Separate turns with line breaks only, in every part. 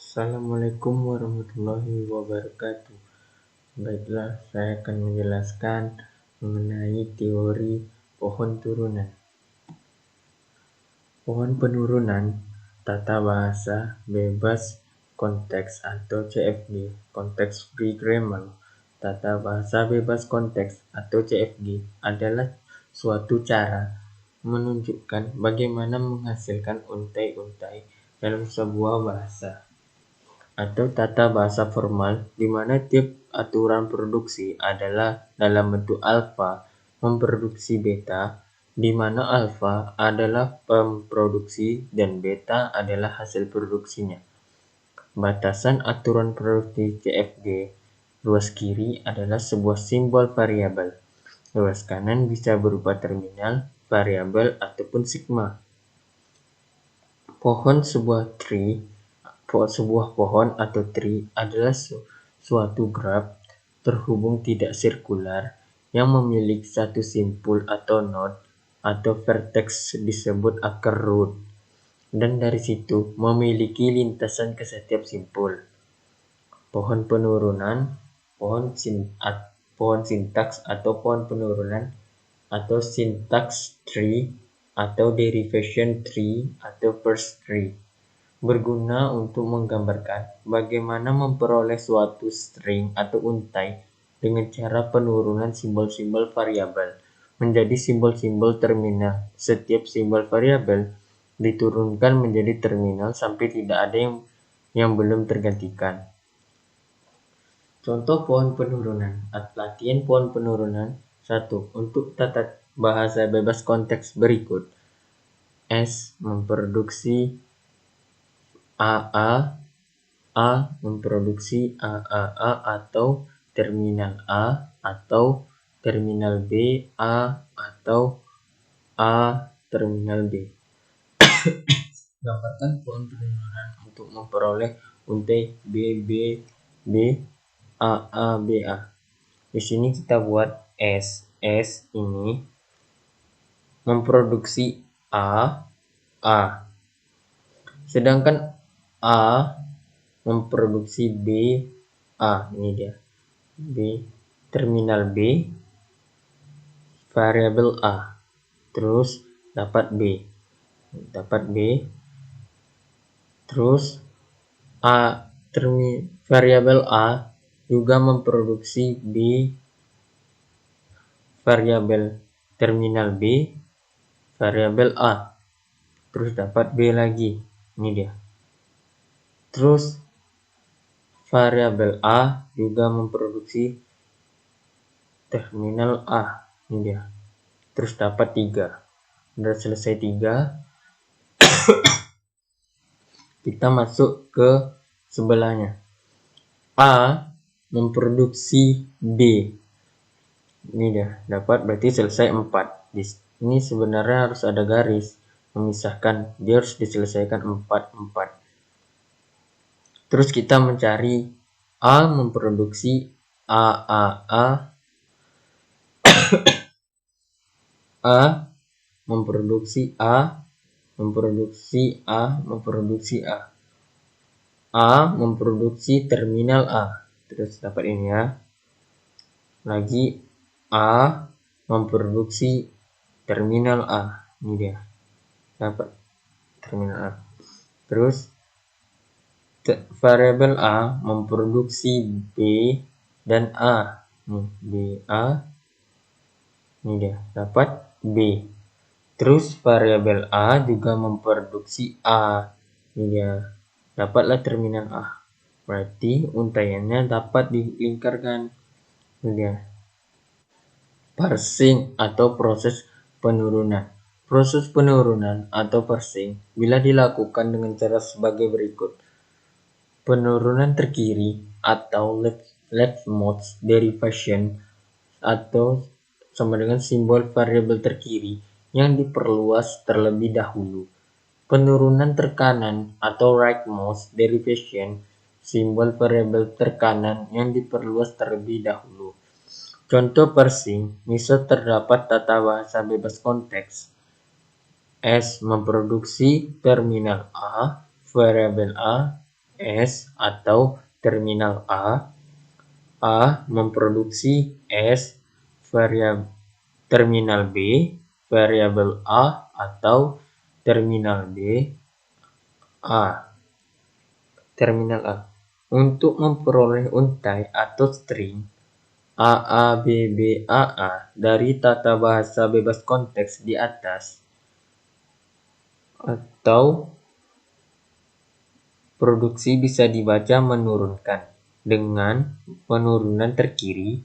Assalamualaikum warahmatullahi wabarakatuh. Baiklah, saya akan menjelaskan mengenai teori pohon turunan. Pohon penurunan tata bahasa bebas konteks atau CFG, Context Free Grammar. Tata bahasa bebas konteks atau CFG adalah suatu cara menunjukkan bagaimana menghasilkan untai-untai dalam sebuah bahasa, atau tata bahasa formal di mana tiap aturan produksi adalah dalam bentuk alfa memproduksi beta, di mana alfa adalah pemproduksi dan beta adalah hasil produksinya. Batasan aturan produksi CFG, ruas kiri adalah sebuah simbol variabel, ruas kanan bisa berupa terminal, variabel, ataupun sigma. Sebuah pohon atau tree adalah suatu graf terhubung tidak sirkular yang memiliki satu simpul atau node atau vertex disebut akar root, dan dari situ memiliki lintasan ke setiap simpul. Pohon penurunan, pohon sintaks atau pohon penurunan, atau syntax tree atau derivation tree atau first tree, berguna untuk menggambarkan bagaimana memperoleh suatu string atau untai dengan cara penurunan simbol-simbol variabel menjadi simbol-simbol terminal. Setiap simbol variabel diturunkan menjadi terminal sampai tidak ada yang belum tergantikan. Contoh pohon penurunan. Latihan pohon penurunan 1. Untuk tata bahasa bebas konteks berikut. S memproduksi A memproduksi A atau terminal A, atau terminal B A, atau A terminal B. Gambarkan pohon penurunan untuk memperoleh untai B A B A. Di sini kita buat S ini memproduksi A, sedangkan A memproduksi B, ini dia B, terminal B, variabel A, terus dapat B, terus variabel A juga memproduksi B, variabel terminal B, variabel A, terus dapat B lagi, ini dia. Terus variabel A juga memproduksi terminal A, ini dia. Terus dapat 3. Udah selesai 3. Kita masuk ke sebelahnya. A memproduksi B. Ini dia, dapat berarti selesai 4. Ini sebenarnya harus ada garis memisahkan, dia harus diselesaikan 4. Terus kita mencari A memproduksi A memproduksi A memproduksi terminal A. Terus dapat ini ya. Lagi A memproduksi terminal A. Ini dia. Dapat terminal A. Terus variabel A memproduksi B dan A. B A. Ini dia, dapat B. Terus variabel A juga memproduksi A. Ini dia, dapatlah terminal A. Berarti untaiannya dapat dilingkarkan. Ini dia. Parsing atau proses penurunan. Proses penurunan atau parsing bila dilakukan dengan cara sebagai berikut. Penurunan terkiri atau leftmost derivation atau sama dengan simbol variabel terkiri yang diperluas terlebih dahulu. Penurunan terkanan atau rightmost derivation, simbol variabel terkanan yang diperluas terlebih dahulu. Contoh parsing, misal terdapat tata bahasa bebas konteks. S memproduksi terminal A, variabel A, S atau terminal A memproduksi S terminal B variabel A atau terminal B A. Terminal A. Untuk memperoleh untai atau string AABBAA dari tata bahasa bebas konteks di atas atau produksi bisa dibaca menurunkan dengan penurunan terkiri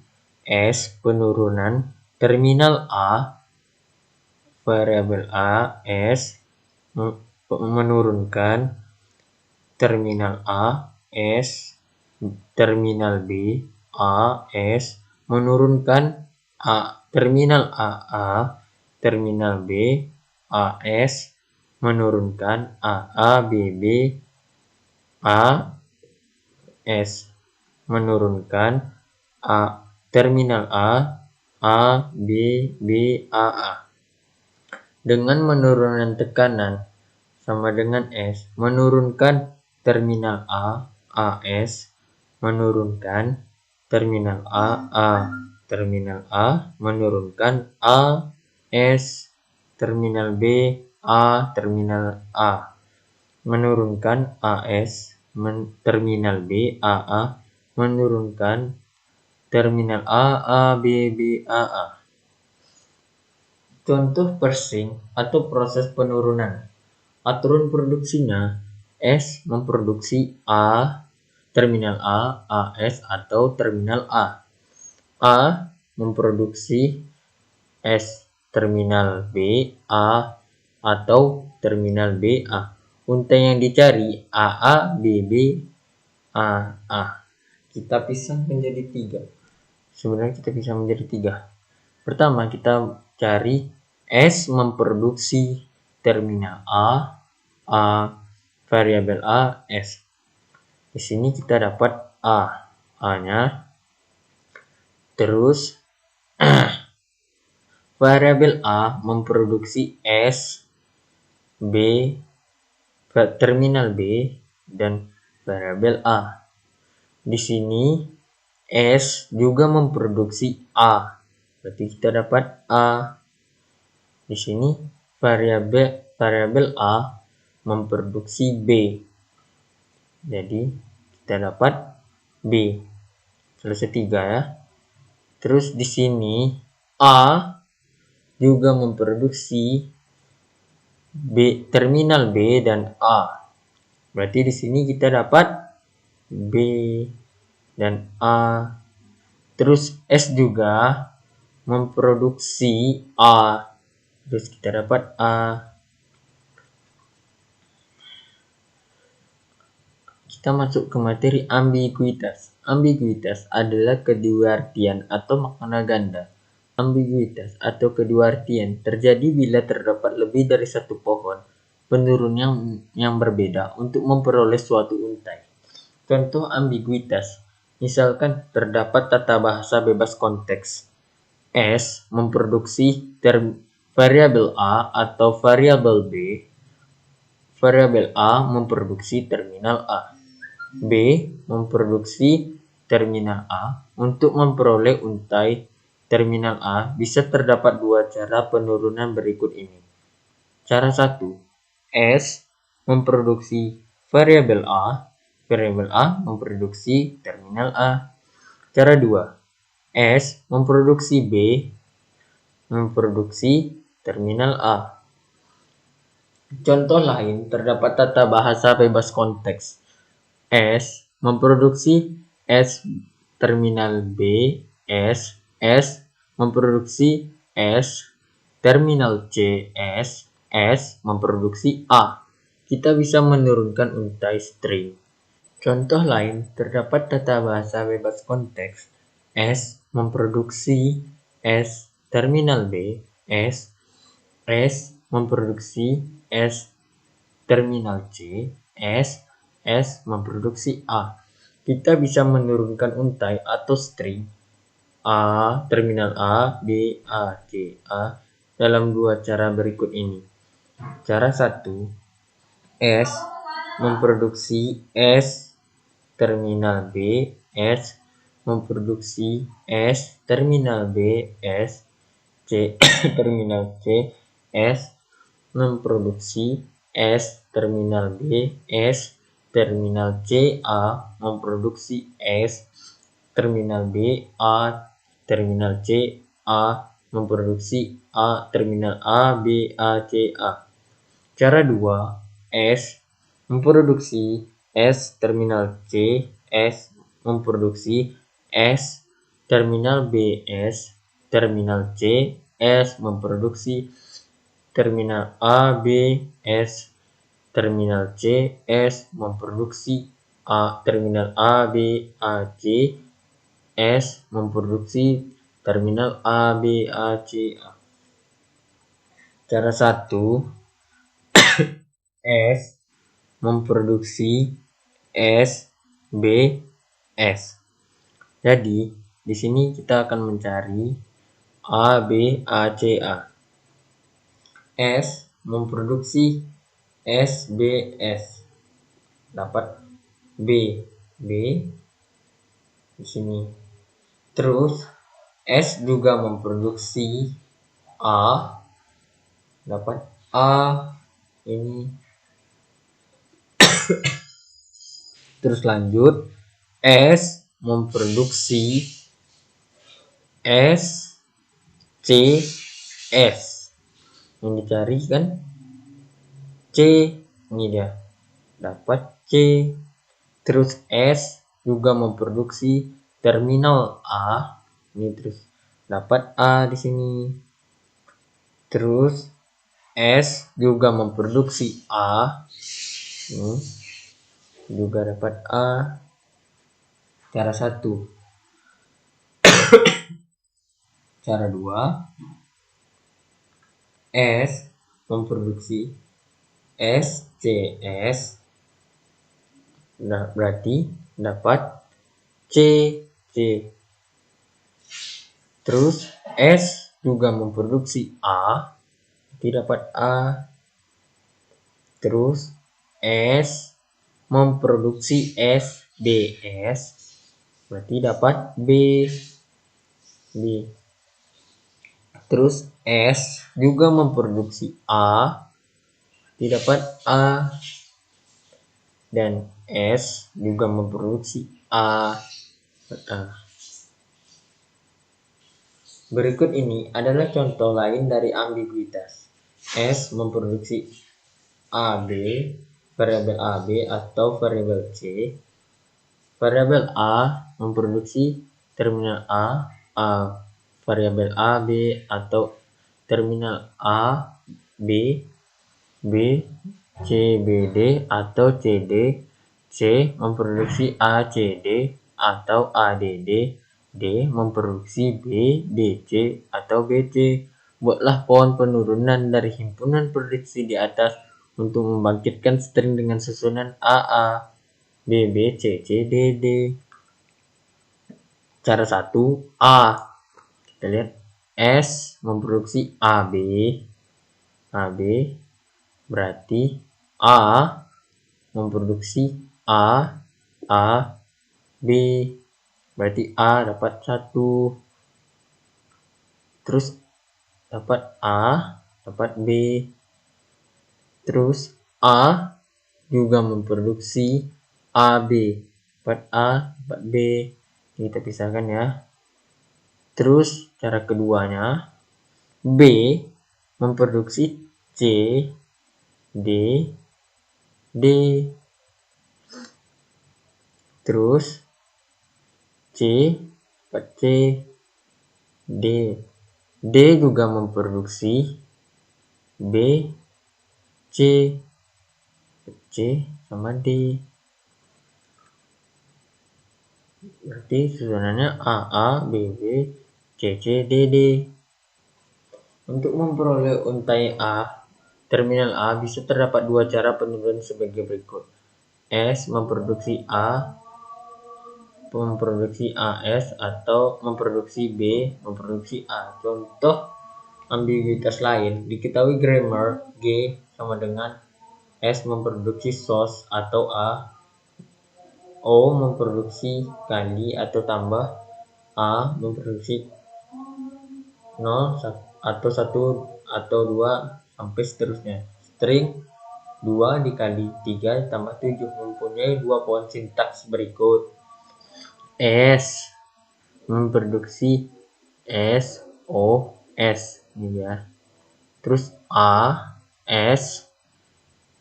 S penurunan terminal A variabel A S menurunkan terminal A S terminal B A S menurunkan terminal AA terminal B AS menurunkan AABB AS menurunkan terminal ABBAA. Dengan menurunan tekanan sama dengan S menurunkan terminal AS menurunkan terminal terminal A menurunkan AS terminal B terminal A menurunkan AS terminal B AA menurunkan terminal AABBAA. Contoh parsing atau proses penurunan. Aturan produksinya S memproduksi terminal AS atau terminal A memproduksi S terminal B atau terminal BA. Untai yang dicari AABB AA. Kita pisah menjadi 3. Sebenarnya kita bisa menjadi 3. Pertama kita cari S memproduksi terminal A variabel A S. Di sini kita dapat A-nya. Terus variabel A memproduksi S B terminal B dan variabel A. Di sini S juga memproduksi A. Berarti kita dapat A. Di sini variabel A memproduksi B. Jadi kita dapat B. Selesai 3 ya. Terus di sini A juga memproduksi B terminal B dan A. Berarti di sini kita dapat B dan A. Terus S juga memproduksi A. Terus kita dapat A. Kita masuk ke materi ambiguitas. Ambiguitas adalah kedua artian atau makna ganda. Ambiguitas atau kedua artian terjadi bila terdapat lebih dari satu pohon penurun yang berbeda untuk memperoleh suatu untai. Contoh ambiguitas, misalkan terdapat tata bahasa bebas konteks. S memproduksi variabel A atau variabel B. Variabel A memproduksi terminal A. B memproduksi terminal A. Untuk memperoleh untai terminal A bisa terdapat 2 cara penurunan berikut ini. Cara 1, S memproduksi variabel A memproduksi terminal A. Cara 2, S memproduksi B memproduksi terminal A. Contoh lain terdapat tata bahasa bebas konteks. S memproduksi S terminal B S memproduksi S terminal C S memproduksi A. Kita bisa menurunkan untai string. Contoh lain terdapat tata bahasa bebas konteks. S memproduksi S terminal B S memproduksi S terminal C S memproduksi A. Kita bisa menurunkan untai atau string terminal A, B, A, C, A dalam 2 cara berikut ini. Cara 1, S memproduksi S terminal B, S memproduksi S terminal B, S C terminal C, S memproduksi S terminal B, S terminal C, A memproduksi S terminal B, A terminal C, A memproduksi A terminal A, B, A, C, A. Cara 2, S memproduksi S terminal C, S memproduksi S terminal B, S terminal C, S memproduksi terminal A, B, S terminal C, S memproduksi A terminal A, B, A, C, S memproduksi terminal A, B, A, C, A. Cara 1, S memproduksi S, B, S. Jadi, di sini kita akan mencari A, B, A, C, A. S memproduksi S, B, S. Dapat B, B di sini. Terus S juga memproduksi A, dapat A ini. Terus lanjut, S memproduksi S, C, S. Yang dicari kan C, ini dia, dapat C. Terus S juga memproduksi terminal A, ini terus dapat A di sini. Terus S juga memproduksi A, ini juga dapat A. Cara 1. Cara 2, S memproduksi S, C, S. Nah, berarti dapat C, C. Terus S juga memproduksi A, berarti dapat A. Terus S memproduksi S, B, S, berarti dapat B, B. Terus S juga memproduksi A, berarti dapat A. Dan S juga memproduksi A. Berikut ini adalah contoh lain dari ambiguitas. S memproduksi AB, variabel AB atau variabel C. Variabel A memproduksi terminal A, variabel AB atau terminal A, B, B, C, BD atau CD. C memproduksi ACD atau ADD. D memproduksi B, DC atau BC. Buatlah pohon penurunan dari himpunan prediksi di atas untuk membangkitkan string dengan susunan AA, BB, CC, DD. Cara 1, A. Kita lihat S memproduksi AB, AB berarti A memproduksi A, B, berarti A dapat 1. Terus dapat A, dapat B. Terus A juga memproduksi AB, dapat A, dapat B. Kita pisahkan ya. Terus cara keduanya, B memproduksi C, D, D. Terus C dapat C, D. D juga memproduksi B, C, C sama D. Berarti susunannya AA, BB, CC, DD. Untuk memperoleh untai A, terminal A bisa terdapat dua cara penurunan sebagai berikut. S memproduksi A, memproduksi AS, atau memproduksi B, memproduksi A. Contoh ambiguitas lain, diketahui grammar G sama dengan S memproduksi sos atau A. O memproduksi kali atau tambah. A memproduksi 0 atau 1 atau 2 sampai seterusnya. String 2 dikali 3 tambah 7 mempunyai dua pohon sintaks berikut. S memproduksi S, O, S ini ya. Terus A, S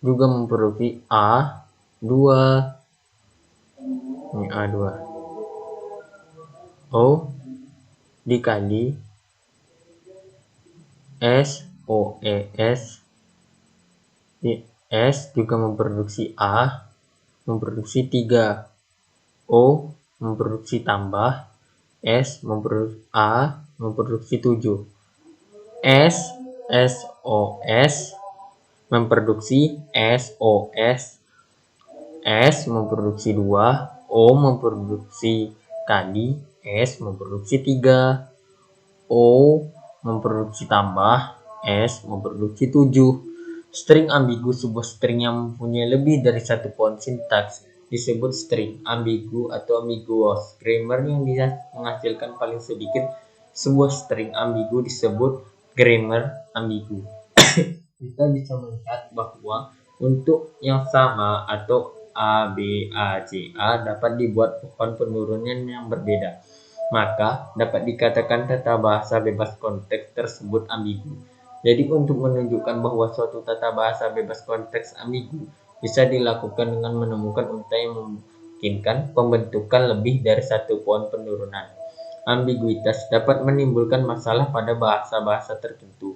juga memproduksi A, 2. Ini A2. O dikali S, O, E, S. S juga memproduksi A, memproduksi 3. O memproduksi tambah S memproduksi A memproduksi 7. S SOS memproduksi SOS. S memproduksi 2, O memproduksi kali, S memproduksi 3. O memproduksi tambah, S memproduksi 7. String ambigu sebuah string yang mempunyai lebih dari satu pohon sintaks disebut string ambigu atau ambiguous. Grammar yang menghasilkan paling sedikit sebuah string ambigu disebut grammar ambigu. Kita bisa melihat bahwa untuk yang sama atau A, B, A, C, A dapat dibuat pohon penurunan yang berbeda. Maka dapat dikatakan tata bahasa bebas konteks tersebut ambigu. Jadi untuk menunjukkan bahwa suatu tata bahasa bebas konteks ambigu bisa dilakukan dengan menemukan unta yang memungkinkan pembentukan lebih dari satu pohon penurunan. Ambiguitas dapat menimbulkan masalah pada bahasa-bahasa tertentu.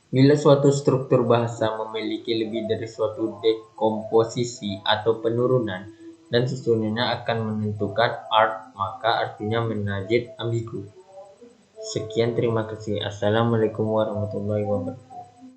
Bila suatu struktur bahasa memiliki lebih dari suatu dekomposisi atau penurunan dan susunannya akan menentukan art, maka artinya menajid ambigu. Sekian, terima kasih. Assalamualaikum warahmatullahi wabarakatuh.